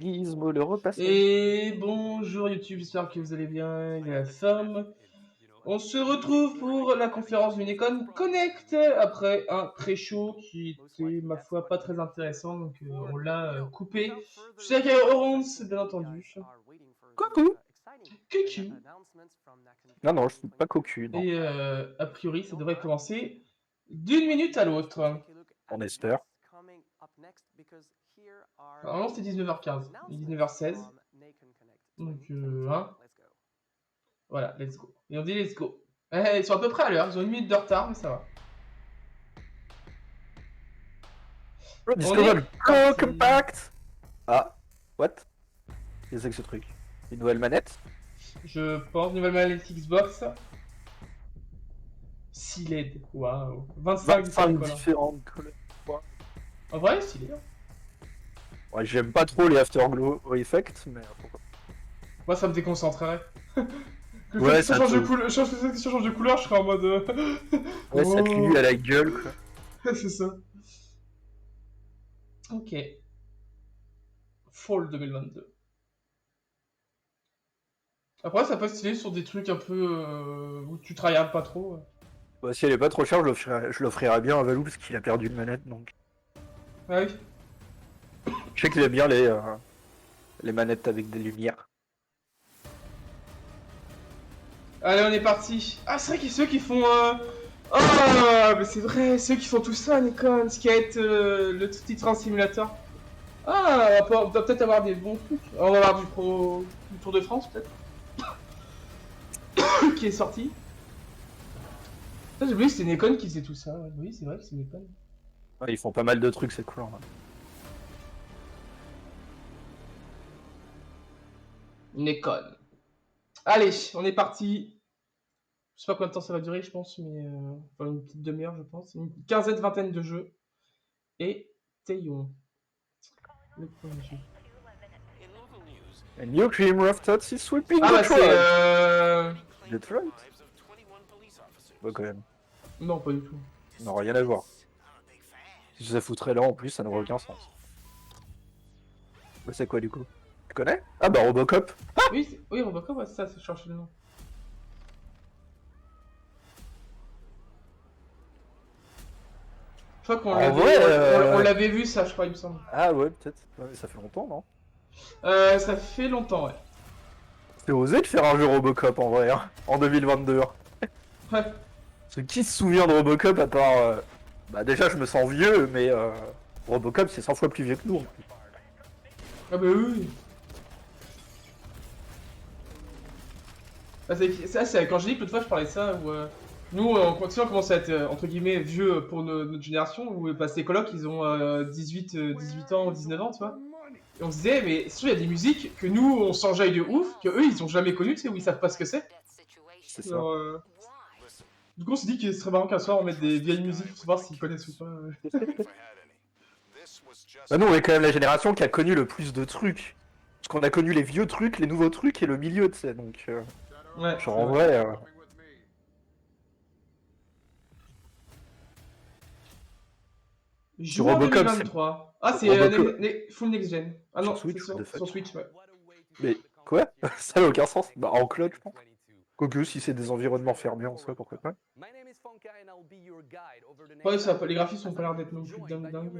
Gizmo le repassage. Et bonjour YouTube, j'espère que vous allez bien, il y a la forme. On se retrouve pour la conférence Unicon Connect après un pré-show qui était, ma foi, pas très intéressant, donc on l'a coupé. Je suis avec Oronce, bien entendu. Coucou. QQ. Non, non, je suis pas cocu, non. Et a priori, ça devrait commencer d'une minute à l'autre. On espère. Normalement, c'était 19h15, 19h16. Donc, hein. Voilà, let's go. Et on dit let's go. Ils sont à peu près à l'heure, ils ont une minute de retard, mais ça va. On Discover le est Pro parti. Compact. Ah, what? Qu'est-ce que c'est que ce truc? Une nouvelle manette? Je pense, nouvelle manette Xbox. 6 LED, waouh. 25 différents 25 couleurs. différentes couleurs. En vrai, stylé. Hein. Ouais, j'aime pas trop les Afterglow Effects, mais pourquoi Moi, ça me déconcentrerait. Que le fait pas. Ouais, que ça ça change te... de couleur, change de couleur, je serais en mode. Ouais, ça te Oh, lue à la gueule, quoi. c'est ça. Ok. Fall 2022. Après, ça peut être stylé sur des trucs un peu où tu travailles pas trop. Bah, si elle est pas trop chère, je l'offrirais bien à Valou parce qu'il a perdu une manette, donc... Ah oui. Je sais qu'il aime bien les manettes avec des lumières. Allez, on est parti. Ah, c'est vrai qu'il y a ceux qui font. Ah, mais c'est vrai, ceux qui font tout ça, Nikon, Skate, le petit train simulator. Ah, on doit peut-être avoir des bons trucs. On va avoir du Tour de France, peut-être. Qui est sorti. Ah, j'ai oublié que c'était Nikon qui faisait tout ça. Oui, c'est vrai que c'est Nikon. Ouais, ils font pas mal de trucs, c'est cool. Hein. Nikon. Allez, on est parti. Je sais pas combien de temps ça va durer, je pense, mais. Enfin, une petite demi-heure, je pense. Une quinzaine, vingtaine de jeux. Et Taillon. Le premier jeu. A new cream of Tots is sweeping Ah, bah, c'est. Detroit. Detroit? Bah, quand même. Non, pas du tout. Non, rien à voir. Si ça foutrait là en plus, ça n'aurait aucun sens. Bah, c'est quoi du coup? Tu connais? Ah bah Robocop. Oui, oui, Robocop, ouais, c'est ça, c'est chercher le nom. Je crois qu'on En vrai, on l'avait vu ça, je crois, il me semble. ah ouais, peut-être. Ouais, ça fait longtemps, non? Ça fait longtemps, ouais. C'est osé de faire un jeu Robocop en vrai, hein, en 2022. Ouais. Parce que qui se souvient de Robocop à part... Bah déjà, je me sens vieux, mais Robocop, c'est 100 fois plus vieux que nous. Ah bah oui. Ah, ça, c'est quand j'ai dit que l'autre fois je parlais de ça, où nous, on commence à être, entre guillemets, vieux pour notre génération, où bah, ces colocs, ils ont 18 ans ou 19 ans, tu vois. Et on se disait, mais c'est sûr, il y a des musiques que nous, on s'enjaille de ouf, que eux, ils ont jamais connues, tu sais, où ils savent pas ce que c'est. C'est ça. Alors, du coup, on s'est dit que ce serait marrant qu'un soir on mette des vieilles musiques pour savoir s'ils connaissent ou pas. Bah nous, on est quand même la génération qui a connu le plus de trucs. Parce qu'on a connu les vieux trucs, les nouveaux trucs et le milieu, tu sais, donc... Ouais, genre c'est en vrai. vrai... Sur Juin Robocop, c'est... 2023. Ah, c'est Robocop... full next gen. Ah Sur non, c'est Switch, what the sur fuck? Switch, ouais. Mais quoi? Ça n'a aucun sens. Bah en cloud, je pense. Quoique si c'est des environnements fermés en soi, pourquoi pas? Ouais, ça, les graphismes ont pas l'air d'être non plus dingue.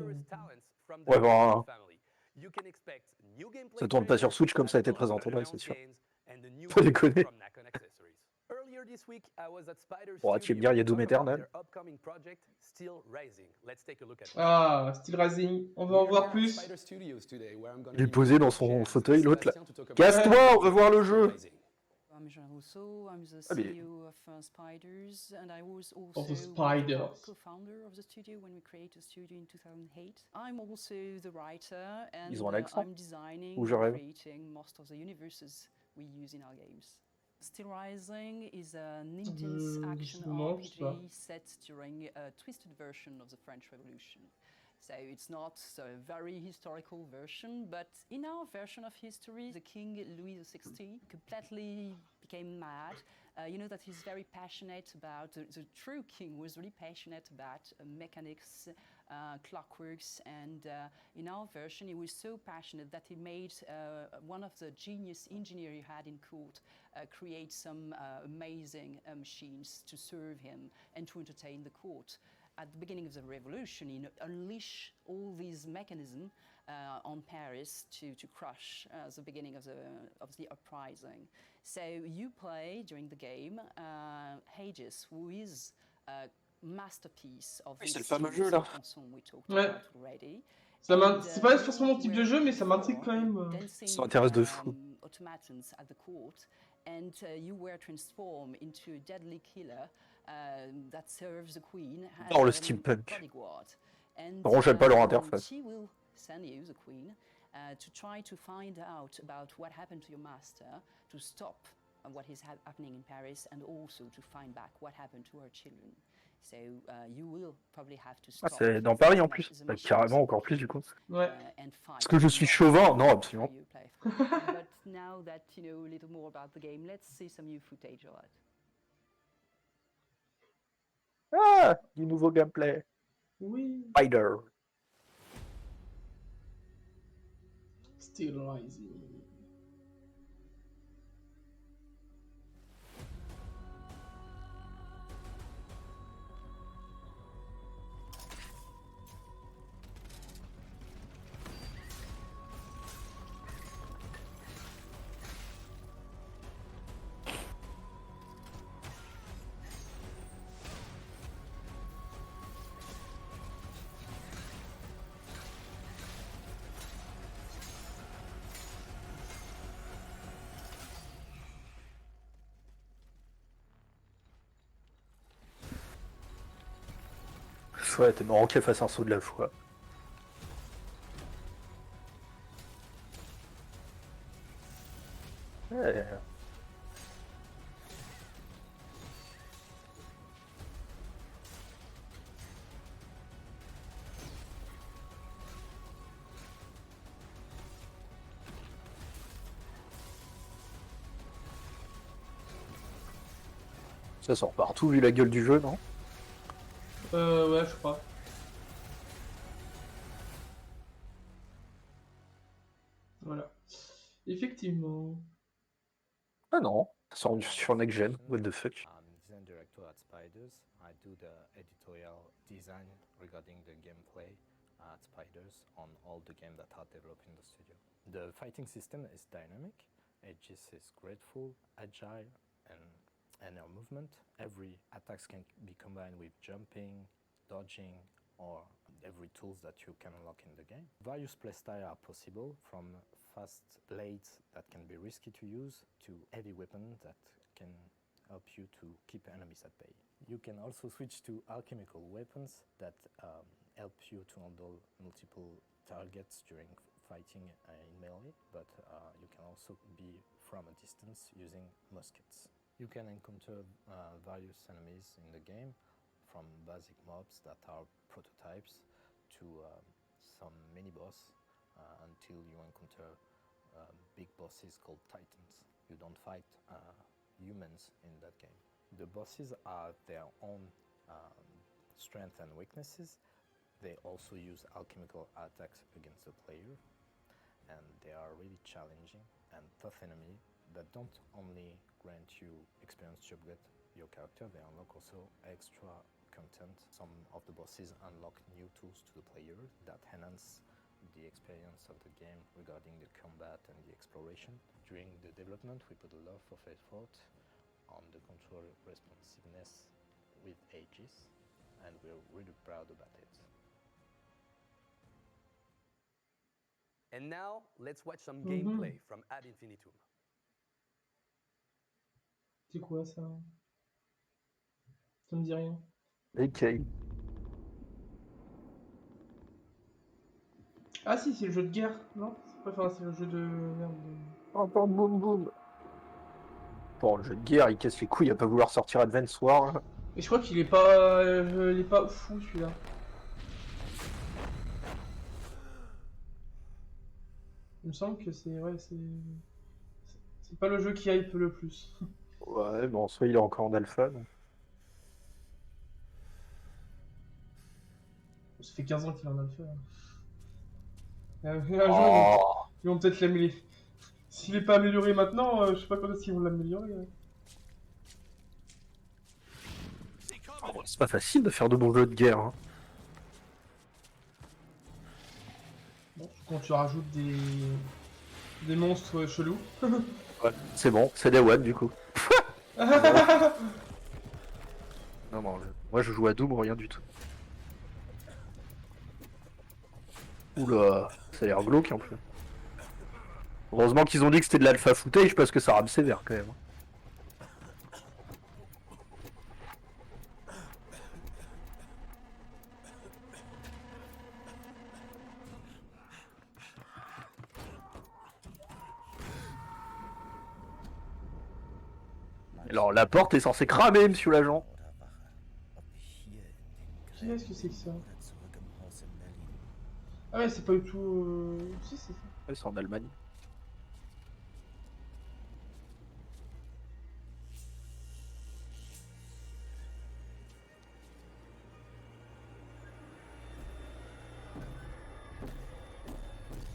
Ouais, bon, ça tourne pas sur Switch comme ça a été présenté là, c'est sûr. Faut déconner. Bon, tu vas me dire, il y a Doom Eternal. Ah, Steel Rising. On va en voir plus. Il est posé dans son fauteuil, l'autre là. Ouais. Casse-toi, on veut voir le jeu! I'm Jean Rousseau, I'm the Ah, mais- CEO of Spiders, and I was Of also the Spiders. co-founder of the studio when we created the studio in 2008. I'm also the writer, and Ils ont un accent? I'm designing Ou je and rêve? creating most of the universes we use in our games. Steel Rising is an intense action non, je sais pas. RPG set during a twisted version of the French Revolution. So it's not a very historical version, but in our version of history, the King Louis XVI completely became mad. You know that he's very passionate about, the true king was really passionate about mechanics, Clockworks, and in our version, he was so passionate that he made one of the genius engineer he had in court create some amazing machines to serve him and to entertain the court. At the beginning of the revolution, he unleashed all these mechanisms on Paris to crush the beginning of the uprising. So you play during the game Aegis, who is a masterpiece of Oui, c'est le this fameux series jeu, là. of chansons we talked Ouais. about already. C'est pas forcément mon type de jeu, mais ça m'intrigue quand même. Ça m'intéresse de fou. Automatons at the court, and you were transformed into a deadly killer that serves the queen as Oh, le a steampunk. bodyguard. And Par contre, j'aime pas leur interface. she will send you, the queen, to try to find out about what happened to your master, to stop what is happening in Paris, and also to find back what happened to her children. So you will probably have to Ah, stop c'est dans Paris en the plus. machines, Carrément encore plus du coup. Ouais. and fight Est-ce que je suis chauvin? Non, absolument. you play. But now that you know a little more about the game, let's see some new footage of it. Ah, du nouveau gameplay. Oui. Spider. Still Rising. Ouais, t'es marrant qu'elle fasse un saut de la foi. Ouais. Ça sort partout vu la gueule du jeu, non? Ouais, je crois. Voilà. Effectivement. Ah non, ça sort sur Next Gen, what the fuck. I'm design director at Spiders. I do the editorial design regarding the gameplay at Spiders on all the games that are developed in the studio. The fighting system is dynamic. Aegis is grateful, agile, and air movement. Every attacks can be combined with jumping, dodging, or every tools that you can unlock in the game. Various playstyles are possible, from fast blades that can be risky to use to heavy weapons that can help you to keep enemies at bay. You can also switch to alchemical weapons that help you to handle multiple targets during fighting in melee, but you can also be from a distance using muskets. You can encounter various enemies in the game, from basic mobs that are prototypes to some mini-boss until you encounter big bosses called Titans. You don't fight humans in that game. The bosses have their own strengths and weaknesses. They also use alchemical attacks against the player, and they are really challenging and tough enemy that don't only grant you experience to upgrade your character, they unlock also extra content. Some of the bosses unlock new tools to the player that enhance the experience of the game regarding the combat and the exploration. During the development, we put a lot of effort on the control responsiveness with Aegis, and we're really proud about it. And now, let's watch some Mhm. gameplay from Ad Infinitum. C'est quoi ça? Ça me dit rien. Ok. Ah si, c'est le jeu de guerre, non? Enfin, c'est le jeu de... Merde. Encore boum boum. Bon, le jeu de guerre, il casse les couilles à pas vouloir sortir Advance War. Là. Et je crois qu'il est pas fou celui-là. Il me semble que c'est... Ouais, c'est pas le jeu qui hype le plus. Ouais, bon, soit il est encore en alpha. Donc. Ça fait 15 ans qu'il en a fait. Un jour, Oh, ils vont peut-être l'améliorer. S'il est pas amélioré maintenant, je sais pas quand est-ce qu'ils vont l'améliorer. oh, c'est pas facile de faire de bons jeux de guerre. Hein. Bon, quand tu rajoutes des monstres chelous. Ouais, c'est bon, c'est des one du coup. Non, non, moi je joue à Doom, rien du tout. Oula, ça a l'air glauque un peu. Heureusement qu'ils ont dit que c'était de l'alpha footage parce que ça rame sévère quand même. Alors la porte est censée cramer, monsieur l'agent. Qu'est-ce que c'est que ça? Ah ouais, c'est pas du tout... Si, c'est ça. Ouais, c'est en Allemagne.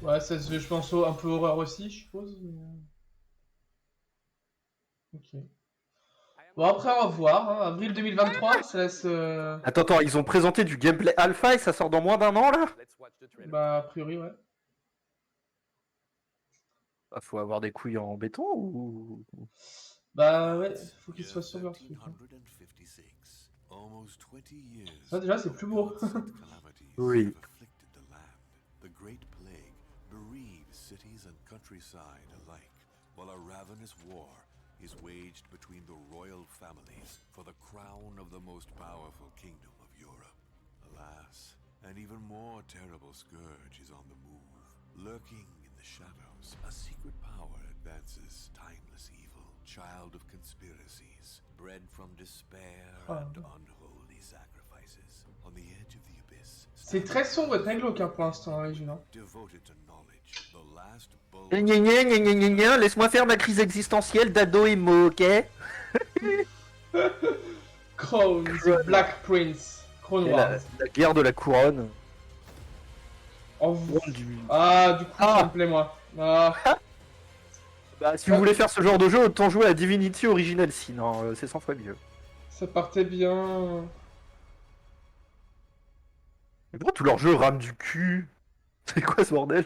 Ouais, ça se fait, je pense, un peu horreur aussi, je suppose. Ok. Bon, après, on va voir. Hein. Avril 2023, ça laisse... Attends, ils ont présenté du gameplay alpha et ça sort dans moins d'un an là? Let's watch the trailer. Bah, a priori, ouais. Bah, faut avoir des couilles en béton ou... Bah, ouais, faut qu'il soit sur leur truc. Hein. 1756, almost 20 years Ça, déjà, c'est plus beau. before the calamities Oui. have afflicted the land. The Great Plague bereaved cities and countryside alike, while a ravenous war is waged between the royal families for the crown of the most powerful kingdom of Europe. Alas, an even more terrible scourge is on the move. Lurking in the shadows, a secret power advances timeless evil, child of conspiracies, bred from despair and unholy sacrifices. On the edge of the abyss, C'est très sombre et très glauque hein, pour l'instant, hein, Gina. devoted to knowledge, the last bull. Gna gna gna gna gna gna, laisse-moi faire ma crise existentielle d'ado emo, ok? Crown, the Black Prince. Crown Et Wars. la guerre de la couronne. Oh, ah, du coup, Ah. ça me plaît, moi. Ah. Bah, si vous voulez faire ce genre de jeu, autant jouer à Divinity Original Sin, hein, c'est 100 fois mieux. Ça partait bien. Mais pourquoi tous leurs jeux rament du cul? C'est quoi ce bordel?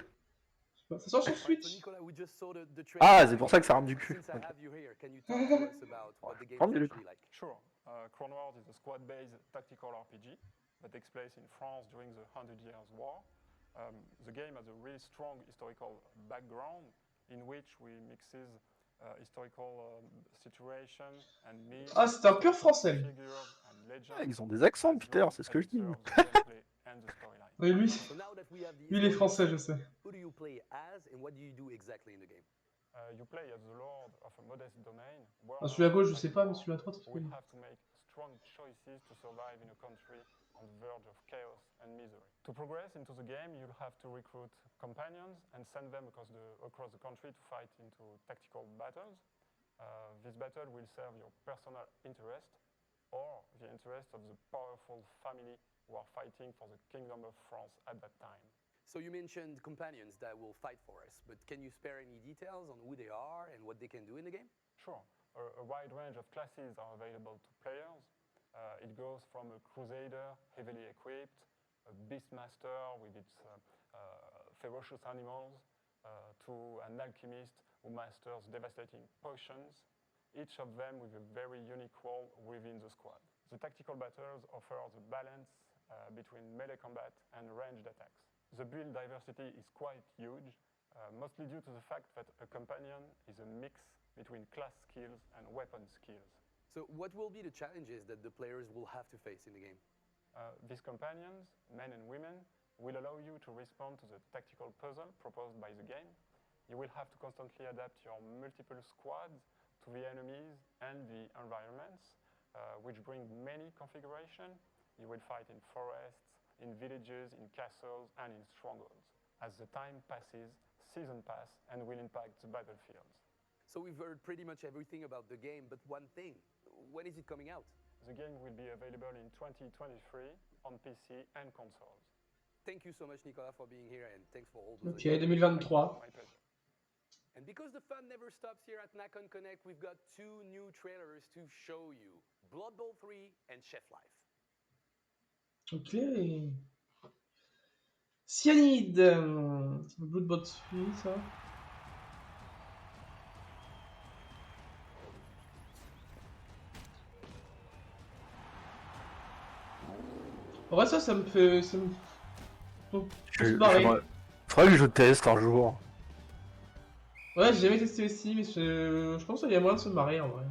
Ça sort sur Alright, so Switch. Nicolas, we just saw the trailer. Ah, c'est pour ça que ça rame du cul. Since I Ok. have you here, can you talk to us about what the game prends is le actually like? Sure. Crown Wars is a squad-based tactical RPG that takes place in France during the 100 Years' War. The game has a really strong historical background in which we mixes historical situations and myths, Ah, c'est un pur français, lui. figures and legends. Ah, ils ont des accents, Peter, c'est ce que je dis. Serves the gameplay and the storyline. Oui, lui, So now that we have the lui, il est story, français, je sais. who do you play as and what do you do exactly in the game? You play as the lord of a modest domain. Ah, celui à gauche, je sais pas, mais celui à droite, c'est Will connu. have to make strong choices to survive in a country on the verge of chaos and misery. To progress into the game, you'll have to recruit companions and send them across the country to fight into tactical battles. This battle will serve your personal interest or the interest of the powerful family who are fighting for the kingdom of France at that time. So you mentioned companions that will fight for us, but can you spare any details on who they are and what they can do in the game? Sure. A wide range of classes are available to players. It goes from a crusader, heavily equipped, a beastmaster with its ferocious animals, to an alchemist who masters devastating potions, each of them with a very unique role within the squad. The tactical battles offer the balance between melee combat and ranged attacks. The build diversity is quite huge, mostly due to the fact that a companion is a mix between class skills and weapon skills. So what will be the challenges that the players will have to face in the game? These companions, men and women, will allow you to respond to the tactical puzzle proposed by the game. You will have to constantly adapt your multiple squads to the enemies and the environments, which bring many configurations. You will fight in forests, in villages, in castles, and in strongholds. As the time passes, seasons pass and will impact the battlefields. So we've heard pretty much everything about the game, but one thing, when is it coming out? The game will be available in 2023 on PC and consoles. thank you so much, Nicolas, for being here, and thanks for all those. Ok, ideas. 2023. My pleasure. And because the fun never stops here at Nacon Connect, we've got 2 new trailers to show you: Blood Bowl 3 and Chef Life. Ok. Cyanide. Bloodbot 3, ça. En vrai, ça me fait. Ça me... C'est pareil. Faudrait que je teste un jour. Ouais, j'ai jamais testé aussi, mais je pense qu'il y a moyen de se marrer en vrai.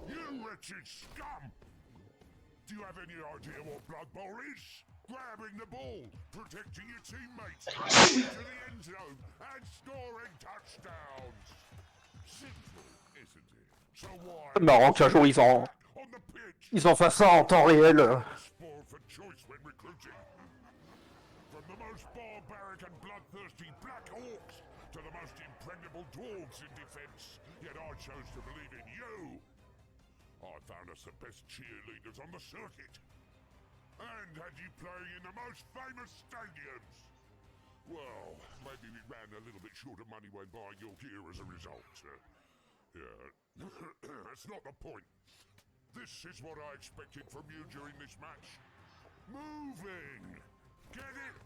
You wretched scum! Do you have any idea what Blood Bowl is? Grabbing the ball, protecting your teammates, getting to the end zone, and scoring touchdowns. Simple, isn't it? So why? C'est marrant qu'un jour On the pitch. ils en fassent ça en temps réel. Spoiled for choice when recruiting. From the most barbaric and bloodthirsty Black Orcs to the most impregnable dwarves in defense, yet I chose to believe in you. I found us the best cheerleaders on the circuit, and had you playing in the most famous stadiums. Well, maybe we ran a little bit short of money when buying your gear as a result. Yeah, that's not the point. This is what I expected from you during this match. Moving! Get it?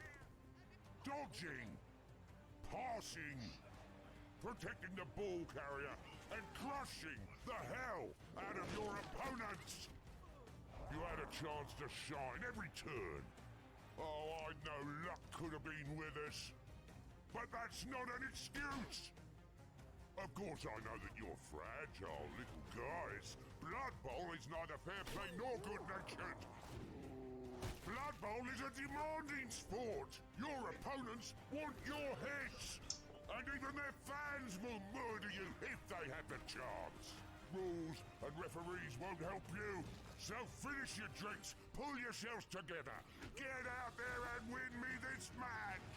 Dodging! Passing! Protecting the ball carrier and crushing the hell out of your opponents! You had a chance to shine every turn. Oh, I know luck could have been with us. But that's not an excuse! Of course I know that you're fragile little guys. Blood Bowl is neither fair play nor good-natured. Blood Bowl is a demanding sport. Your opponents want your heads. And even their fans will murder you if they have the chance. Rules and referees won't help you. So finish your drinks, pull yourselves together. Get out there and win me this match.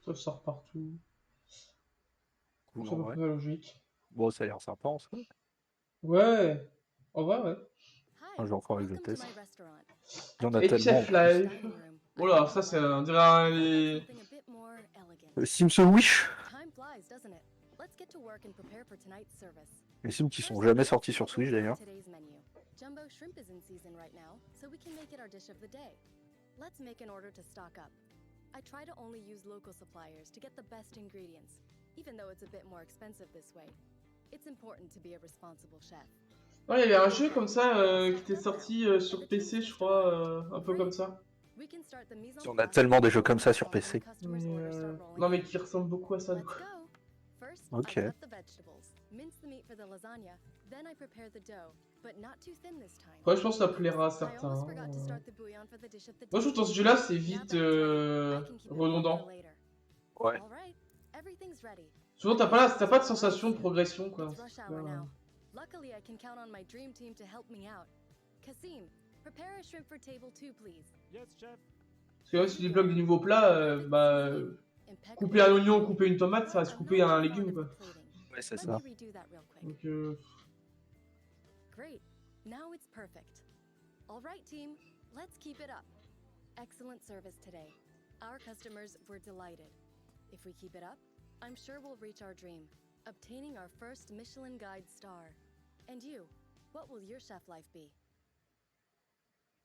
Ça sort partout. Cool, Ça en me vrai. paraît logique. Bon, ça a l'air sympa en soi. Ouais. En vrai, ouais. Un jour, faudrait que je teste. Il y en a Et tellement. Chef Life. Oh là, ça c'est un dirait un les... Sims Wish. Les Sims qui sont jamais sortis sur Switch d'ailleurs. Jumbo shrimp is in season right now, so we can make it our dish of the day. Let's make an order to stock up. I try to only use local suppliers to get the best ingredients, even though it's a bit more expensive this way. It's important to be a responsible chef. Ouais, il y avait un jeu comme ça qui était sorti sur PC, je crois, un peu comme ça. We can start the mise en On a place tellement des jeux before comme ça the sur following PC. customers' orders start rolling Non mais in. qui ressemble beaucoup à ça. Let's go. First, Ok. I cut the vegetables, mince the meat for the lasagna, then I prepare the dough, but not too thin this time. Ouais, je pense que ça plaira à I certains. almost forgot to start the bouillon for the dish of the Moi je day. trouve que dans ce jeu-là c'est Now vite that it's ready, I can keep it warm redondant. for later. Ouais. All right, everything's ready. Souvent t'as pas de sensation de progression quoi. It's rush hour now. Luckily, I can count on my dream team to help me out. Kasim, prepare a shrimp for table 2, please. Yes, chef. Parce que même si tu débloques des nouveaux plats, couper un oignon, couper une tomate, ça reste couper un légume quoi. Ouais, c'est Let ça. me redo that real quick. Donc Great. Now it's perfect. All right, team. Let's keep it up. Excellent service today. Our customers were delighted. If we keep it up, I'm sure we'll reach our dream, obtaining our first Michelin Guide star. And you, what will your chef life be?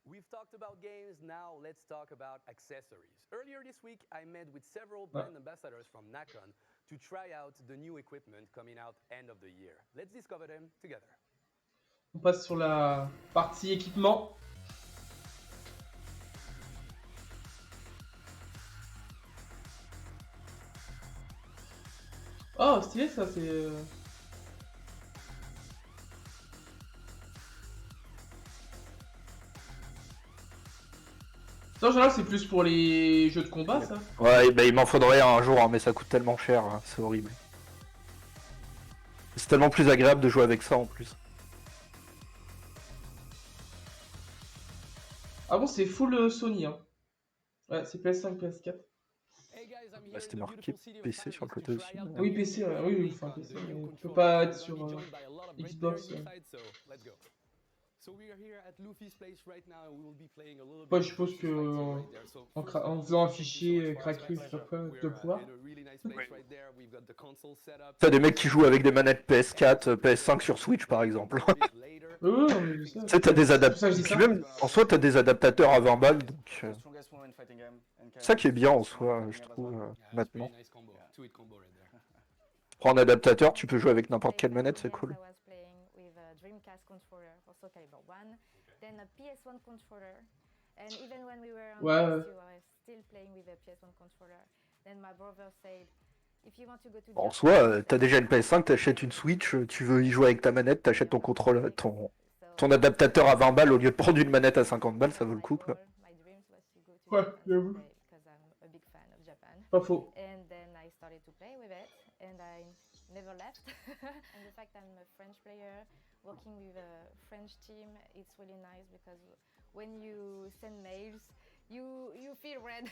We've talked about games, now let's talk about accessories. Earlier this week, I met with several brand ambassadors from Nacon to try out the new equipment coming out end of the year. Let's discover them together. on passe sur la partie équipement. Oh stylé ça, c'est... Ça, en général, c'est plus pour les jeux de combat, ça. Ouais, bah, il m'en faudrait un jour, hein, mais ça coûte tellement cher, hein, c'est horrible. C'est tellement plus agréable de jouer avec ça en plus. Ah bon, c'est full Sony, hein. Ouais, c'est PS5, PS4. Bah, c'était marqué PC sur le côté aussi. mais- Oui, PC, oui, enfin PC, mais il peut pas être sur Xbox. Ouais, je suppose que en faisant un fichier craqué, je sais pas quoi, de pouvoir. T'as des mecs qui jouent avec des manettes PS4, PS5 sur Switch par exemple. Non, mais je sais. Tu sais, t'as des C'est pour ça que je adaptateurs. dis Puis ça. même, en soi, t'as des adaptateurs à 20 balles, donc. C'est ça qui est bien en soi, je trouve, maintenant. Tu prends un adaptateur, tu peux jouer avec n'importe quelle manette, c'est cool. Dreamcast controller for Soul Calibur 1, then a PS1 controller, and even when we were on Ouais. PS2, I was still playing with a PS1 controller. Then my brother said, if you want to go to En Japan, soi, t'as déjà une PS5, t'achètes une Switch, tu veux y jouer avec ta manette, t'achètes ton contrôle, ton adaptateur à 20 balles au lieu de prendre une manette à 50 balles, ça vaut le coup quoi. Ouais, j'avoue. Pas faux. And then I started to play with it, and I never left. And the fact I'm a French player, working with a French team, it's really nice because when you send mails, you feel read,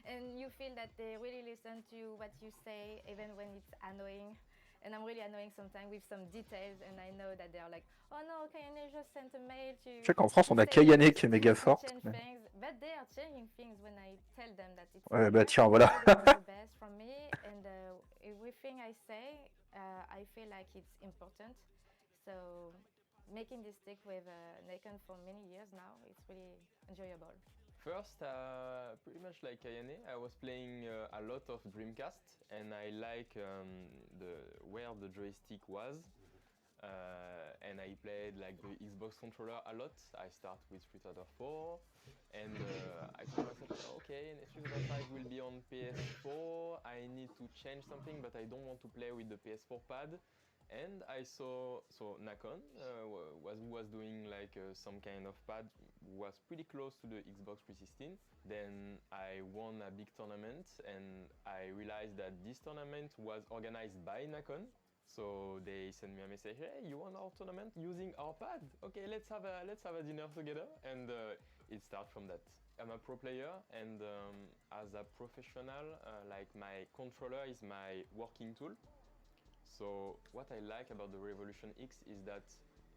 and you feel that they really listen to what you say, even when it's annoying. And I'm really annoying sometimes with some details, and I know that they're like, oh no, Kayane just sent a mail to. Je sais qu'en France, on a Kayane qui est méga forte. Mais... But they are changing things when I tell them that it's. Ouais, bah tiens, voilà. the best from me, and everything I say, I feel like it's important. So making this stick with Nikon for many years now, it's really enjoyable. First, pretty much like Kayane, I was playing a lot of Dreamcast, and I like where the joystick was, and I played like the Xbox controller a lot. I start with Street Fighter 4, and I told myself, okay, Street Fighter 5 will be on PS4. I need to change something, but I don't want to play with the PS4 pad. And I saw Nakon was doing like some kind of pad, was pretty close to the Xbox 316. Then I won a big tournament, and I realized that this tournament was organized by Nakon. So they sent me a message, hey, you won our tournament using our pad? Okay, let's have a dinner together. And it started from that. I'm a pro player, and as a professional, like my controller is my working tool. So what I like about the Revolution X is that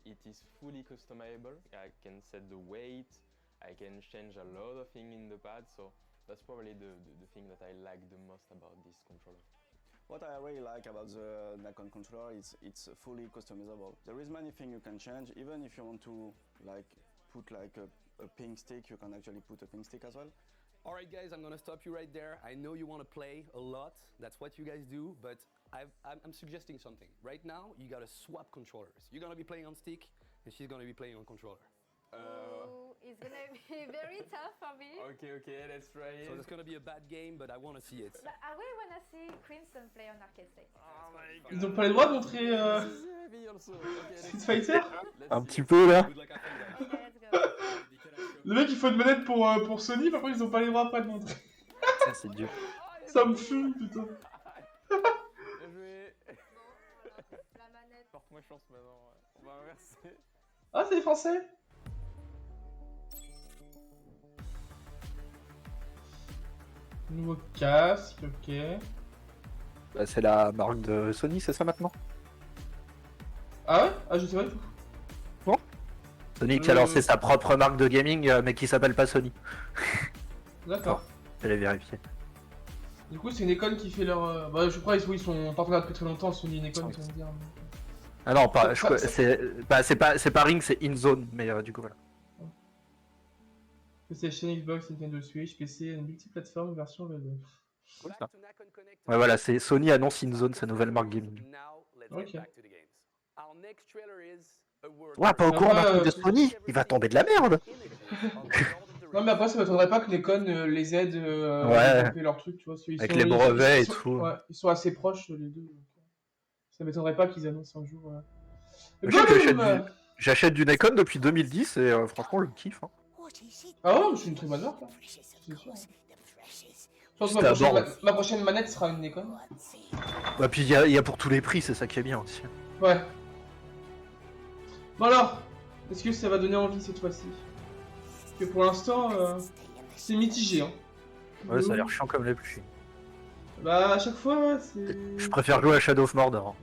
it is fully customizable. I can set the weight, I can change a lot of things in the pad, so that's probably the thing that I like the most about this controller. What I really like about the Nakon controller is it's fully customizable. There is many things you can change, even if you want to like put like a ping stick, you can actually put a ping stick as well. Alright guys, I'm gonna stop you right there. I know you want to play a lot, that's what you guys do, but I'm suggesting something. Right now, you gotta swap controllers. You're gonna be playing on stick, and she's gonna be playing on controller. Ooh, it's gonna be very tough for me. Okay, let's try it. So it's gonna be a bad game, but I wanna see it. But I really wanna see Crimson play on arcade stick. Oh my god. Ils ont pas le droit de montrer Street Fighter. Un petit peu là. Okay, let's go. Le mec il faut une manette pour Sony, par contre ils ont pas les droits après de montrer. Ça c'est dur. Ça me fume putain. Bien joué. La manette. Porte-moi chance maintenant. On va inverser. Ah c'est les français. Nouveau casque, ok. Bah, c'est la marque de Sony, c'est ça maintenant? Ah ouais? Ah je sais pas du tout. Sony qui a lancé sa propre marque de gaming, mais qui s'appelle pas Sony. D'accord. J'allais vérifier. Du coup c'est une école qui fait leur... Bah je crois ils sont en partenariat depuis très longtemps, Sony et Nikon, tu vas me dire. Ah non, pas, c'est pas Ring, c'est InZone, mais du coup voilà. PlayStation, Xbox, Nintendo Switch, PC, une multiplateforme version web. Cool, ça. Ouais voilà, c'est Sony annonce InZone, sa nouvelle marque gaming. Ok. Ouais, pas au courant d'un truc de Sony, il va tomber de la merde. Non mais après ça m'étonnerait pas que Nikon les aide à développer leur truc, tu vois. Avec les brevets et tout. Ouais, ils sont assez proches les deux. Donc, ça m'étonnerait pas qu'ils annoncent un jour. J'achète du Nikon depuis 2010 et franchement je kiffe. Hein. Ah ouais, c'est une très bonne marque là. C'est sûr. Je pense que ma prochaine manette sera une Nikon. Bah puis il y a pour tous les prix, c'est ça qui est bien aussi. Ouais. Bon alors, est-ce que ça va donner envie cette fois-ci? Parce que pour l'instant, c'est mitigé. Hein. Ouais, ça a l'air chiant comme les pluies. Bah, à chaque fois, ouais, c'est. Je préfère jouer à Shadow of Mordor.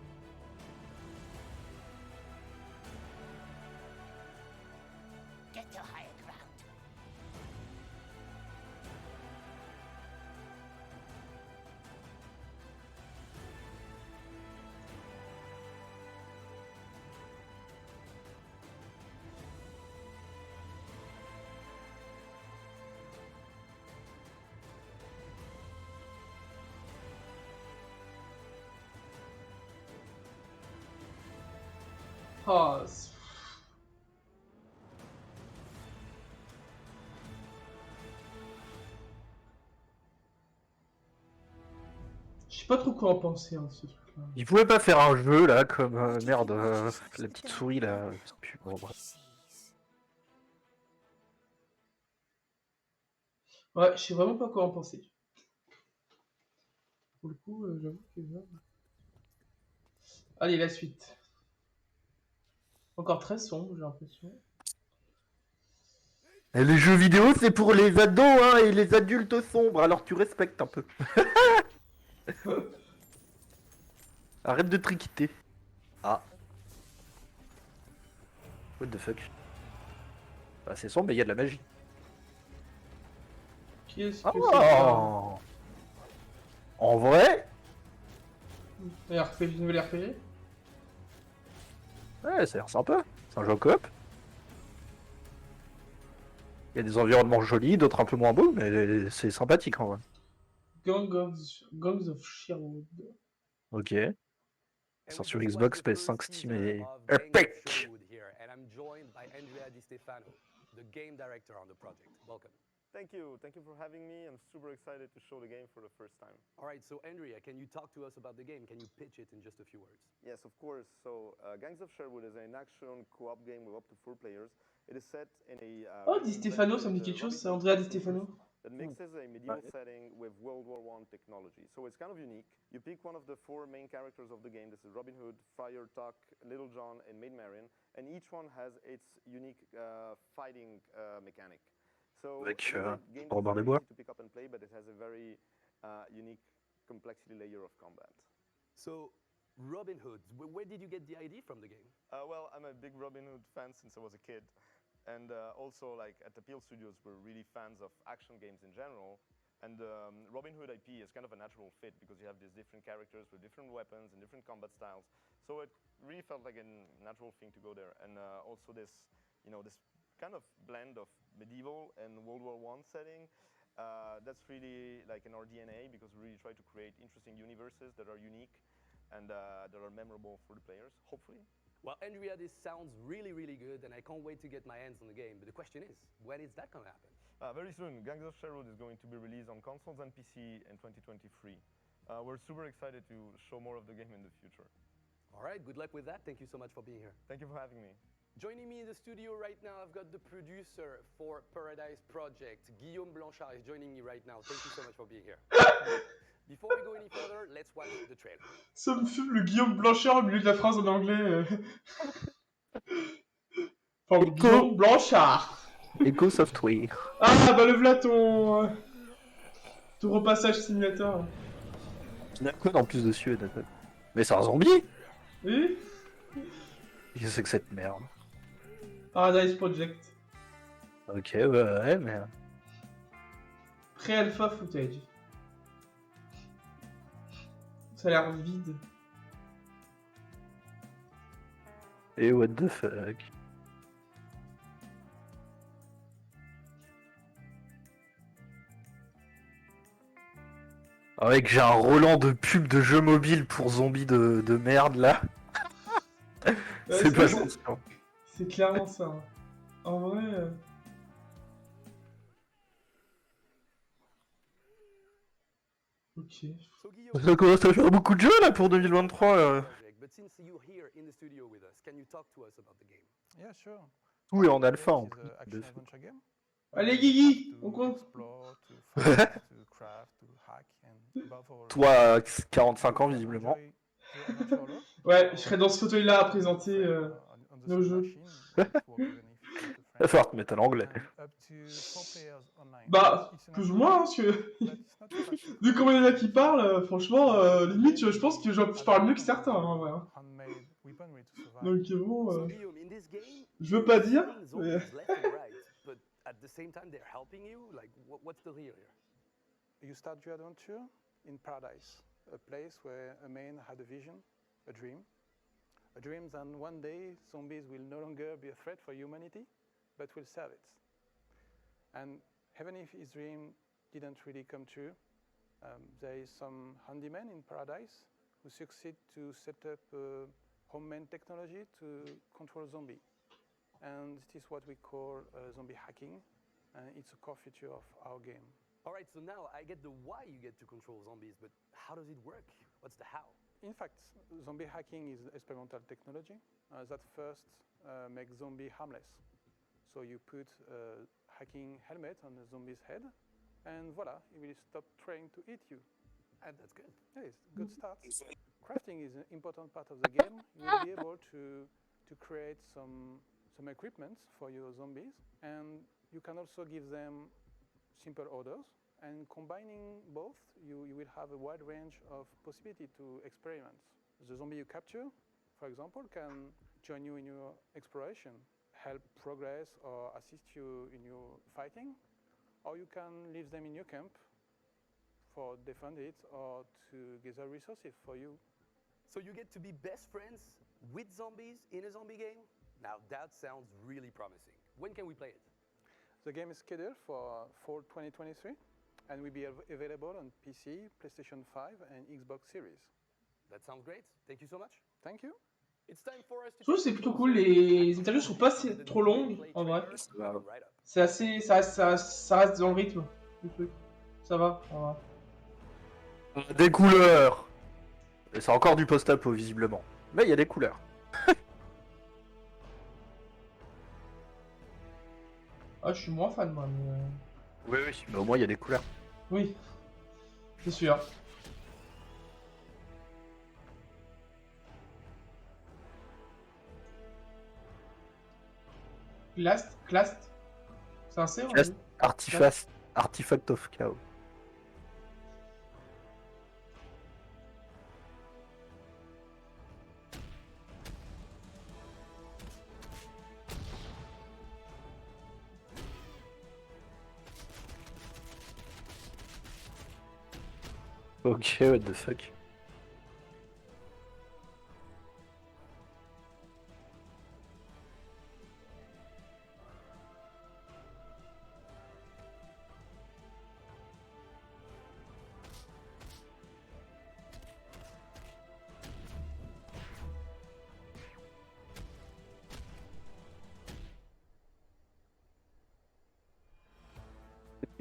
Ah, je sais pas trop quoi en penser, hein, ce truc-là. Ils pouvaient pas faire un jeu là, comme merde, la petite souris là. Je sais plus, bon, bref. Ouais, je sais vraiment pas quoi en penser. Pour le coup, j'avoue que. Allez, la suite. Encore très sombre, j'ai l'impression. Et les jeux vidéo, c'est pour les ados hein, et les adultes sombres, alors tu respectes un peu. Arrête de triquiter. Ah. What the fuck. Bah, c'est sombre, mais il y a de la magie. Qu'est-ce que Oh c'est? En vrai? RPG, nouvel RPG? Ouais, ça a l'air sympa. C'est un jeu coop. Il y a des environnements jolis, d'autres un peu moins beaux, mais c'est sympathique en vrai. Gangs of Sherwood. Ok. C'est sur Xbox, PS5, Steam et Epic. And I'm joined by Andrea Di Stefano, the game director on the project. Welcome. Thank you for having me. I'm super excited to show the game for the first time. All right, so Andrea, can you talk to us about the game? Can you pitch it in just a few words? Yes, of course. So, Gangs of Sherwood is an action co-op game with up to 4 players. It is set in a Oh, Di Stefano, ça me dit quelque chose, c'est Andrea Di Stefano. that mixes a medieval setting with World War I technology. So it's kind of unique. You pick one of the 4 main characters of the game. This is Robin Hood, Friar Tuck, Little John, and Maid Marian, and each one has its unique fighting mechanic. So Avec Robin des Bois. to pick up and play, but it has a very unique complexity layer of combat. So, Robin Hood, where did you get the idea from the game? Well, I'm a big Robin Hood fan since I was a kid. And also, like, at Appeal Studios, we're really fans of action games in general. And Robin Hood IP is kind of a natural fit because you have these different characters with different weapons and different combat styles. So it really felt like a natural thing to go there. And also this, this kind of blend of medieval and World War I setting. That's really like in our DNA because we really try to create interesting universes that are unique and that are memorable for the players, hopefully. Well, Andrea, this sounds really, really good, and I can't wait to get my hands on the game. But the question is, when is that going to happen? Very soon. Gangs of Sherwood is going to be released on consoles and PC in 2023. We're super excited to show more of the game in the future. All right, good luck with that. Thank you so much for being here. Thank you for having me. Joining me in the studio right now, I've got the producer for Paradise Project. Guillaume Blanchard is joining me right now. Thank you so much for being here. Before we go any further, let's watch the trailer. Ça me fume le Guillaume Blanchard au milieu de la phrase en anglais. Enfin, Guillaume Blanchard. Echo Software. Ah, bah le voilà ton repassage simulateur. Il y a un code en plus dessus, mais c'est un zombie. Oui. Qu'est-ce que c'est que cette merde? Paradise Project. Ok, ouais, mais... Pré-alpha footage. Ça a l'air vide. Et what the fuck? Ah ouais, que j'ai un Roland de pub de jeux mobiles pour zombies de merde là. Ouais, c'est pas gentil. C'est clairement ça. Hein. En vrai... Ok. Ça commence à faire beaucoup de jeux là pour 2023. Tout est en alpha en plus. Allez Guigui, on compte. Toi, 45 ans visiblement. Ouais, je serai dans ce fauteuil là à présenter nos jeux. Il va falloir te mettre à l'anglais. Bah, plus ou moins, hein, parce que vu comment il y en a qui parlent, franchement, limite, je pense que je parle mieux que certains, en vrai. Hein. Donc bon, So Guillaume, in this game, je veux you're pas dire, killing mais... zombies left and right, but at the same time they're helping you. Like, what's the deal here? You start your adventure in paradise, a place where a man had a vision, a dream that one day zombies will no longer be a threat for humanity, but will serve it. And even if his dream didn't really come true, there is some handyman in paradise who succeed to set up homemade technology to control zombie. And it is what we call zombie hacking, and it's a core feature of our game. All right, so now I get the why you get to control zombies, but how does it work? What's the how? In fact, zombie hacking is experimental technology that first makes zombie harmless. So you put a hacking helmet on the zombie's head, and voila, it will stop trying to eat you. And that's good. Yeah, it's a good start. Crafting is an important part of the game. You will be able to create some equipment for your zombies, and you can also give them simple orders. And combining both, you will have a wide range of possibility to experiment. The zombie you capture, for example, can join you in your exploration, help progress or assist you in your fighting, or you can leave them in your camp for defend it or to gather resources for you. So you get to be best friends with zombies in a zombie game? Now that sounds really promising. When can we play it? The game is scheduled for fall 2023 and will be available on PC, PlayStation 5 and Xbox Series. That sounds great. Thank you so much. Thank you. It's time for us to Je trouve que c'est plutôt cool, les interviews sont pas trop longues, en vrai. C'est assez... ça reste dans le rythme, du truc. Ça va, en vrai. Des couleurs. Et c'est encore du post-apo, visiblement. Mais il y a des couleurs. Ah, je suis moins fan, moi, mais... Oui, mais au moins il y a des couleurs. Oui, c'est sûr. Clast. C'est un C, on dit Artifact of Chaos. Ok, what the fuck.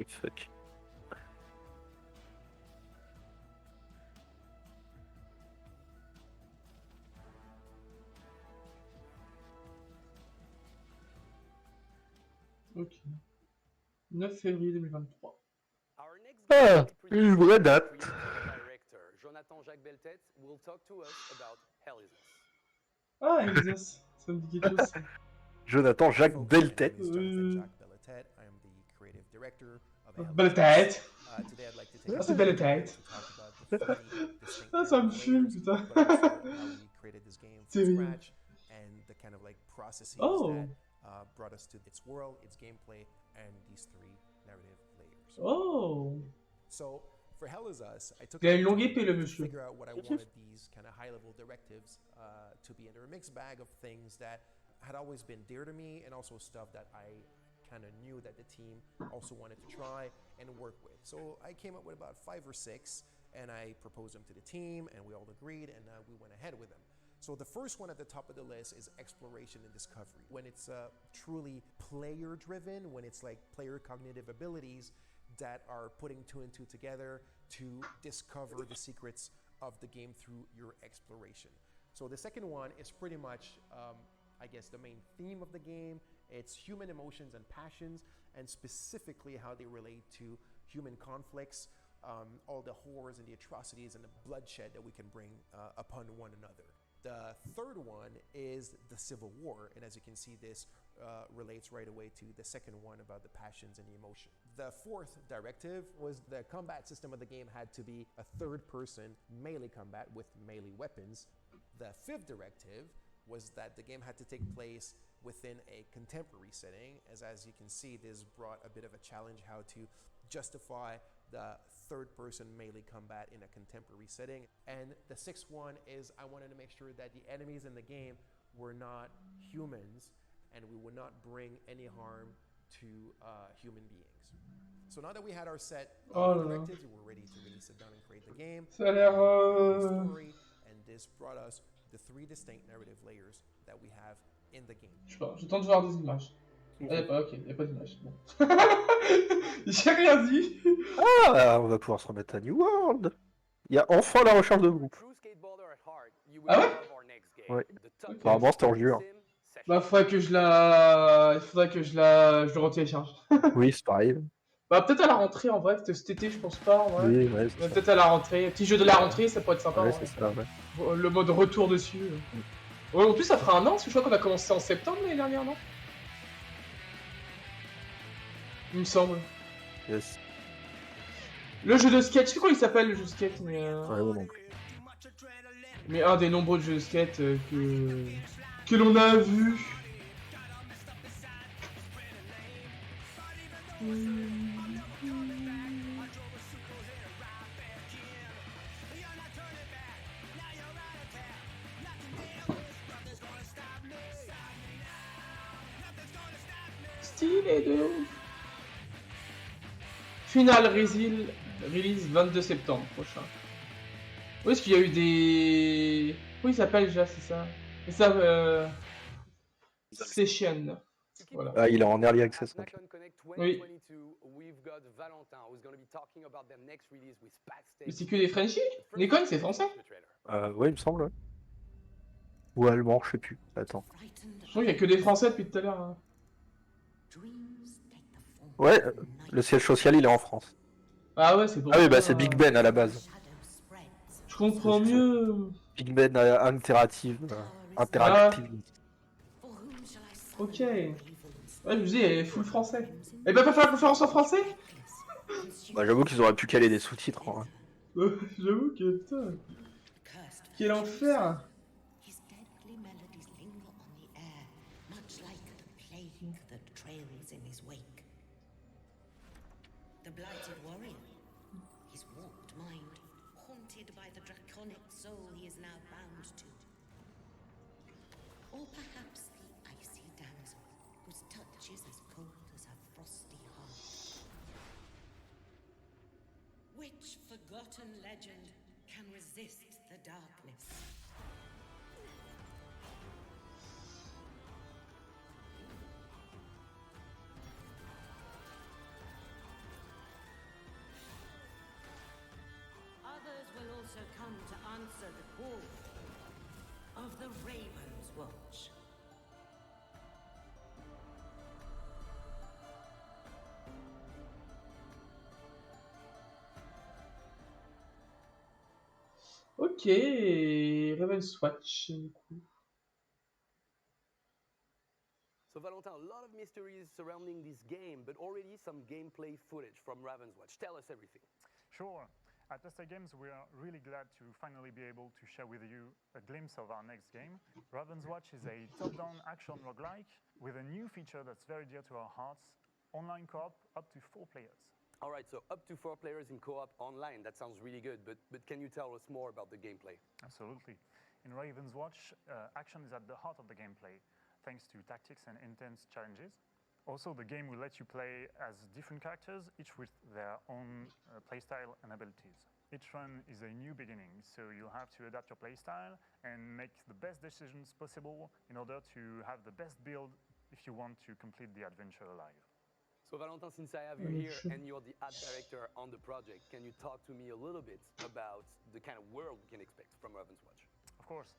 Fuck. Ok. 9 février 2023. Ah, une vraie date. Jonathan Jacques Beltet will talk to us about Hellizas. Ah, Hellizas, ça me dit quelque chose. Jonathan Jacques Beltet. Beltet. Ah, c'est Beltet. Ah, ça me fume, putain. Terrible. Oh. Brought us to its world, its gameplay, and these 3 narrative layers. Oh. So for Hell Is Us, I took Il a une longue épée, le monsieur. to figure out what I wanted these kind of high-level directives to be, and they're a mixed bag of things that had always been dear to me, and also stuff that I kind of knew that the team also wanted to try and work with. So I came up with about 5 or 6, and I proposed them to the team, and we all agreed, and we went ahead with them. So the first one at the top of the list is exploration and discovery. When it's truly player-driven, when it's like player cognitive abilities that are putting 2 and 2 together to discover the secrets of the game through your exploration. So the second one is pretty much, I guess, the main theme of the game. It's human emotions and passions, and specifically how they relate to human conflicts, all the horrors and the atrocities and the bloodshed that we can bring upon one another. The third one is the Civil War, and as you can see, this relates right away to the second one about the passions and the emotion. The fourth directive was the combat system of the game had to be a third-person melee combat with melee weapons. The fifth directive was that the game had to take place within a contemporary setting, as you can see, this brought a bit of a challenge how to justify the third-person melee combat in a contemporary setting. And the sixth one is I wanted to make sure that the enemies in the game were not humans and we would not bring any harm to human beings. So now that we had our set of directives, we were ready to really sit down and create the game. Ça a l'air... Story, and this brought us the 3 distinct narrative layers that we have in the game. Je sais pas, je tente de voir des images. Ah, ok, y a pas d'image. Bon. J'ai rien dit. Ah, on va pouvoir se remettre à New World. Il y a enfin la recherche de groupe. Ah ouais? Ouais. Apparemment c'était en juin. Bah faudrait que je la... Je le retélécharge. Oui, c'est pareil. Bah peut-être à la rentrée en vrai, cet été je pense pas en vrai. Oui, ouais, Mais peut-être à la rentrée, petit jeu de la rentrée ça pourrait être sympa. Ouais, en c'est vrai. ça, ouais. Le mode retour dessus. Ouais, en plus ça fera un an, parce que je crois qu'on a commencé en septembre l'année dernière, non? Il me semble. Yes. Le jeu de skate, je sais pas comment il s'appelle le jeu de skate, mais... Ouais, moi non plus. Mais un des nombreux jeux de skate que l'on a vu. Stylé de ouf. Final release 22 septembre prochain. Oui, est-ce qu'il y a eu des... Oui, il s'appelle déjà, c'est ça. Et ça, Session. Voilà. Ah, il est en early access. Donc. Oui. Mais c'est que des Frenchies? Nikon, c'est français? Ouais, il me semble. Ouais. Ou allemand, je sais plus. Attends. Je crois qu'il y a que des Français depuis tout à l'heure. Hein. Ouais, le siège social, il est en France. Ah ouais, c'est pour Ah oui, ça. bah c'est Big Ben à la base. Je comprends mieux. Big Ben interactive. Ok. Ouais, je vous dis, elle est full français. Elle va pas faire la conférence en français? Bah j'avoue qu'ils auraient pu caler des sous-titres. Hein. J'avoue que putain. Quel enfer. The blighted warrior, his warped mind, haunted by the draconic soul he is now bound to. Or perhaps the icy damsel, whose touch is as cold as her frosty heart. Which forgotten legend can resist the darkness? Will also come to answer the call of the Raven's Watch. Ok, Raven's Watch, du coup. So Valentin, a lot of mysteries surrounding this game, but already some gameplay footage from Raven's Watch. Tell us everything. Sure. At Testa Games, we are really glad to finally be able to share with you a glimpse of our next game. Raven's Watch is a top-down action roguelike with a new feature that's very dear to our hearts, online co-op up to 4 players. All right, so up to 4 players in co-op online. That sounds really good, but can you tell us more about the gameplay? Absolutely. In Raven's Watch, action is at the heart of the gameplay, thanks to tactics and intense challenges. Also, the game will let you play as different characters, each with their own playstyle and abilities. Each run is a new beginning, so you'll have to adapt your playstyle and make the best decisions possible in order to have the best build if you want to complete the adventure alive. So Valentin, since I have you here and you're the art director on the project, can you talk to me a little bit about the kind of world we can expect from Raven's Watch? Of course.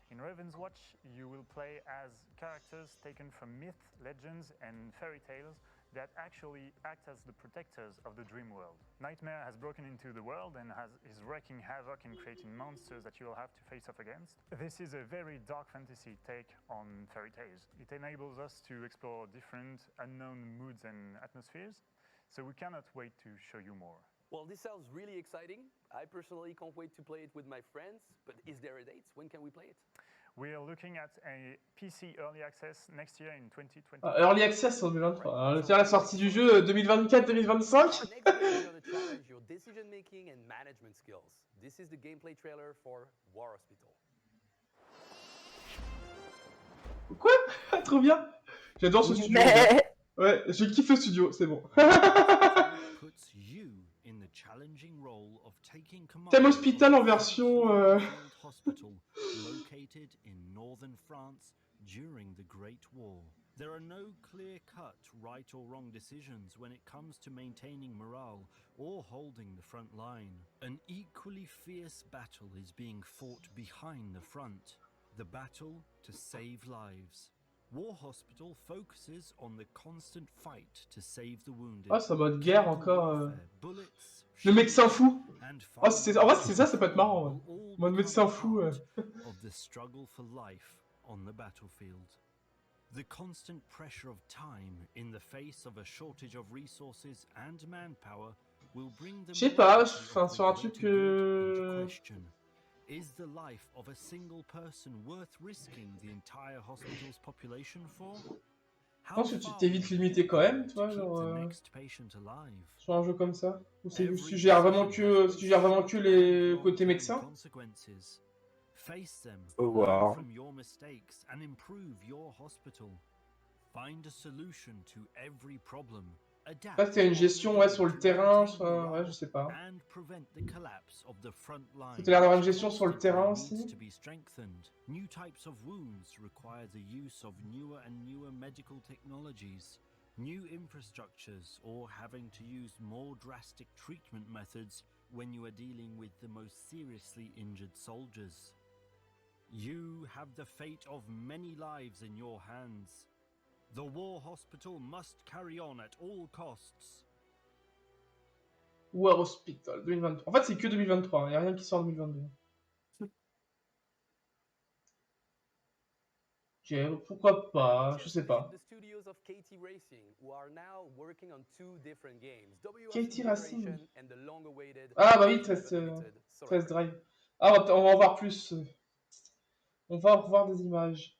In Raven's Watch, you will play as characters taken from myth, legends, and fairy tales that actually act as the protectors of the dream world. Nightmare has broken into the world and is wreaking havoc and creating monsters that you will have to face off against. This is a very dark fantasy take on fairy tales. It enables us to explore different unknown moods and atmospheres, so we cannot wait to show you more. Well, this sounds really exciting. I personally can't wait to play it with my friends, but is there a date? When can we play it? We are looking at a PC Early Access next year in 2020. Early Access en 2023. C'est la sortie du jeu 2024-2025. Challenge your decision making and management skills. This is the gameplay trailer for War Hospital. Quoi? Trop bien. J'adore ce studio. Ouais, je kiffe le studio, c'est bon. Thème Hospital en version Hospital located in northern France during the Great War. There are no clear-cut right or wrong decisions when it comes to maintaining morale or holding the front line. An equally fierce battle is being fought behind the front, the battle to save lives. War Hospital focuses on the constant fight to save the wounded. Oh, c'est en mode guerre encore. Le médecin fou. Oh, en vrai, c'est ça, ça peut être marrant. Ouais. Mode médecin fou. Of the struggle for life on the battlefield. The constant pressure of time in the face of a shortage of resources and manpower will bring the. Je sais pas, enfin, sur un truc Is the life of a single person worth risking the entire hospital's population for? Je pense que tu t'es vite limité quand même, tu vois, genre, sur un jeu comme ça. Ou si tu gères vraiment que les côtés médecins. Face them, Oh, wow. learn from your mistakes and improve your hospital. Find a solution to every problem. Là, c'est une gestion ouais, sur le terrain, soit... ouais, je sais pas. C'était l'air d'avoir une gestion sur le terrain aussi. New types of wounds require the use of newer and newer medical technologies, new infrastructures, or having to use more drastic treatment methods when you are dealing with the most seriously injured soldiers. You have the fate of many lives in your hands. The War Hospital must carry on at all costs. War Hospital 2023. En fait, c'est que 2023, il n'y a rien qui sort en 2022. Ok, pourquoi pas, je sais pas. KT Racing. Ah bah oui, 13 Drive. Ah, on va en voir plus. On va revoir des images.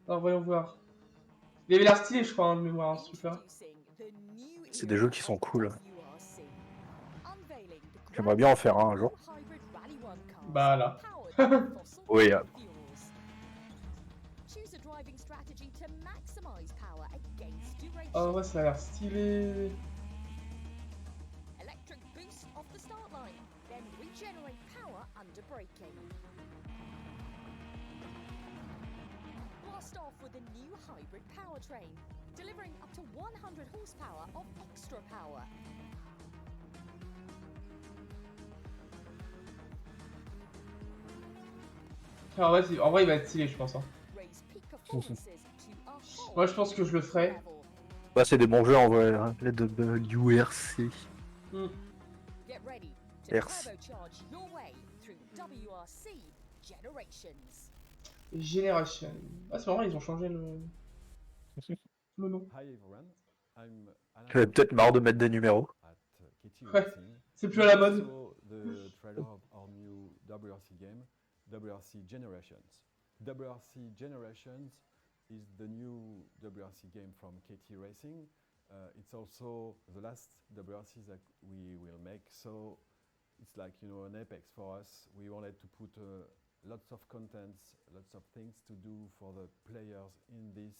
Alors voyons voir. Il avait l'air stylé, je crois, hein, de mémoire, ce truc-là. C'est des jeux qui sont cool. J'aimerais bien en faire un jour. Bah là. Oui. Oh ouais, ça a l'air stylé. Off with a new hybrid powertrain, delivering up to 100 horsepower of extra power. Alors vas-y, en vrai il va être stylé je pense. Hein. Moi je pense que je le ferai. Bah c'est des bons jeux en vrai, hein. Les WRC. RC. Generation. Ah c'est marrant, ils ont changé le nom. J'avais peut-être marre de mettre des numéros. Ouais, c'est plus à la mode. The trailer of our new WRC game, WRC Generations. WRC Generations is the new WRC game from KT Racing. It's also the last WRC that we will make, so it's like, you know, an apex for us. We wanted to put lots of contents, lots of things to do for the players in this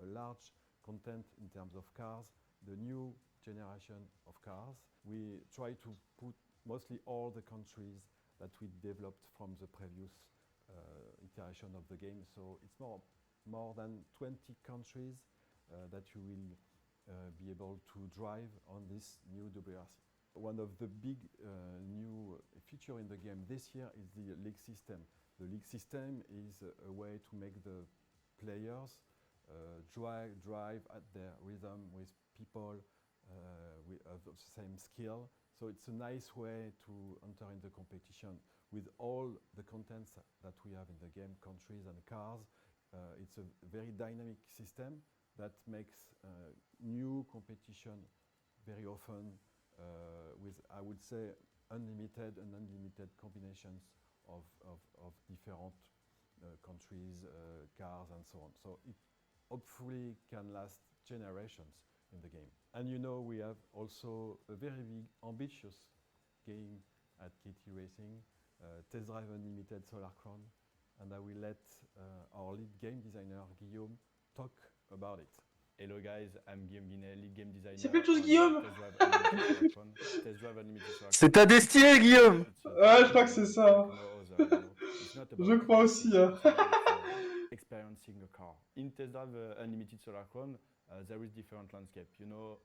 large content in terms of cars, the new generation of cars. We try to put mostly all the countries that we developed from the previous iteration of the game. So it's more than 20 countries that you will be able to drive on this new WRC. One of the big new feature in the game this year is the league system. The league system is a way to make the players drive at their rhythm with people of the same skill. So it's a nice way to enter in the competition with all the contents that we have in the game, countries and cars. It's a very dynamic system that makes new competition very often with, I would say, unlimited and unlimited combinations of different countries, cars, and so on. So it hopefully can last generations in the game. And you know, we have also a very big, ambitious game at KT Racing, Test Drive Unlimited Solar Crown, and I will let our lead game designer, Guillaume, talk about it. Hello guys, I'm Guillaume Guinet, lead game designer. Ils s'appellent tous Guillaume. C'est ta destinée, Guillaume. Ouais, je crois que c'est ça. Je crois aussi. Hein. Experiencing a car. In Test Drive Unlimited Solar Crown, there is different landscape. You know,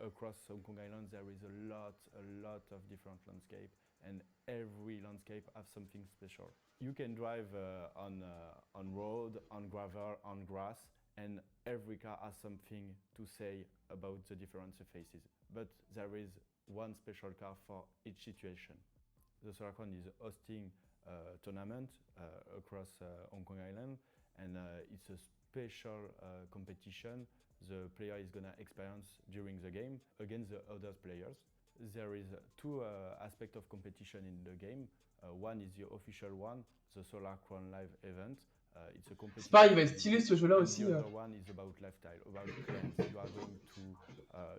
across Hong Kong Island there is a lot of different landscape, and every landscape has something special. You can drive on road, on gravel, on grass, and every car has something to say about the different surfaces. But there is one special car for each situation. The Solar Crown is hosting a tournament across Hong Kong Island, and it's a special competition the player is gonna experience during the game against the other players. There is two aspects of competition in the game. One is the official one, the Solar Crown Live event. It's a competition. C'est pareil, il va être stylé ce jeu-là aussi. The other one is about lifestyle, about clans. You are going to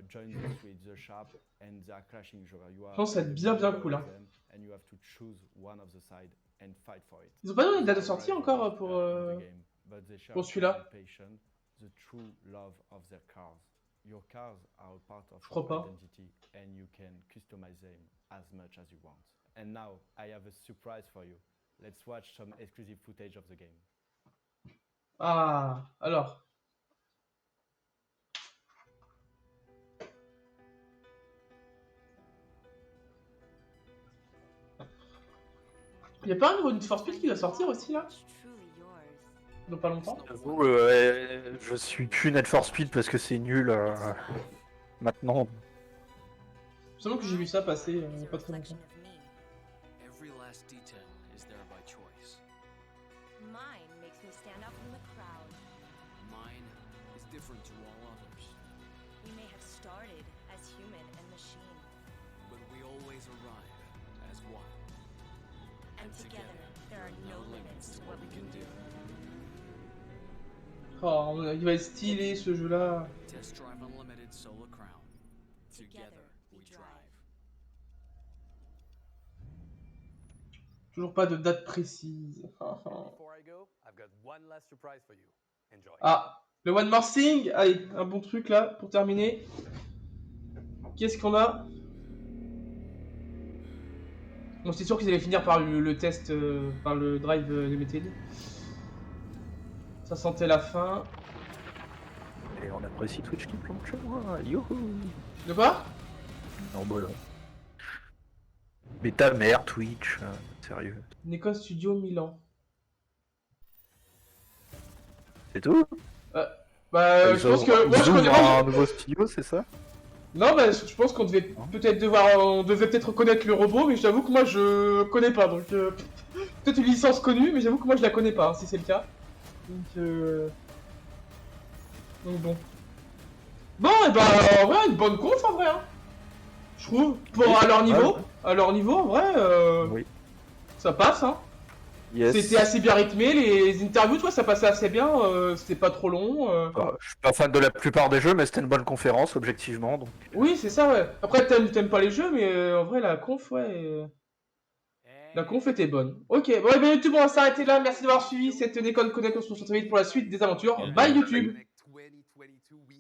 join the street, the shop, and they are clashing each other. You are. Je pense que ça va être bien cool. Hein. And you have to choose one of the side and fight for it. Ils ont pas donné de date de sortie encore pour celui-là. The true love of their cars. Your cars are a part of your identity, and you can customize them as much as you want. And now I have a surprise for you. Let's watch some exclusive footage of the game. Ah, alors. Il y a pas un nouveau Need for Speed qui doit sortir aussi là? Dans pas longtemps. J'avoue, je suis plus Need for Speed parce que c'est nul maintenant. C'est seulement que j'ai vu ça passer il y a pas très longtemps. Every last detail is there by choice. Mine makes me stand out from the crowd. Mine is different to all others. We may have started as human and machine, but we always arrive as one. And together, there are no limits to what we can do. Oh, il va être stylé ce jeu-là. Test Drive Unlimited Solar Crown. Together we drive. Toujours pas de date précise. Before I go, I've got one last surprise for you. Enjoy. Ah, le One More Thing. Allez, un bon truc là pour terminer. Qu'est-ce qu'on a? Bon, c'est sûr qu'ils allaient finir par le test, par le Drive Limited. Ça sentait la fin. Et on apprécie Twitch qui plonge chez moi. Youhou. De quoi? Non, bah là. Mais ta mère, Twitch, sérieux. Nikon Studio Milan. C'est tout? Bah, je pense que. Moi, je connais un nouveau studio, c'est ça? Non, bah, je pense qu'on devait peut-être reconnaître le robot, mais j'avoue que moi je connais pas. Donc, peut-être une licence connue, mais j'avoue que moi je la connais pas, hein, si c'est le cas. Donc bon. Bon, et bah, en vrai, une bonne conf en vrai, hein. Je trouve, à leur niveau, en vrai, oui. Ça passe, hein. Yes. C'était assez bien rythmé, les interviews, toi, ça passait assez bien, c'était pas trop long. Je suis pas fan de la plupart des jeux, mais c'était une bonne conférence, objectivement. Donc... Oui, c'est ça, ouais. Après, t'aimes pas les jeux, mais en vrai, la conf, ouais. La conf était bonne. Ok, bon, et bien YouTube, on va s'arrêter là. Merci d'avoir suivi cette Nikon Connect. On se retrouve très vite pour la suite des aventures. Bye YouTube!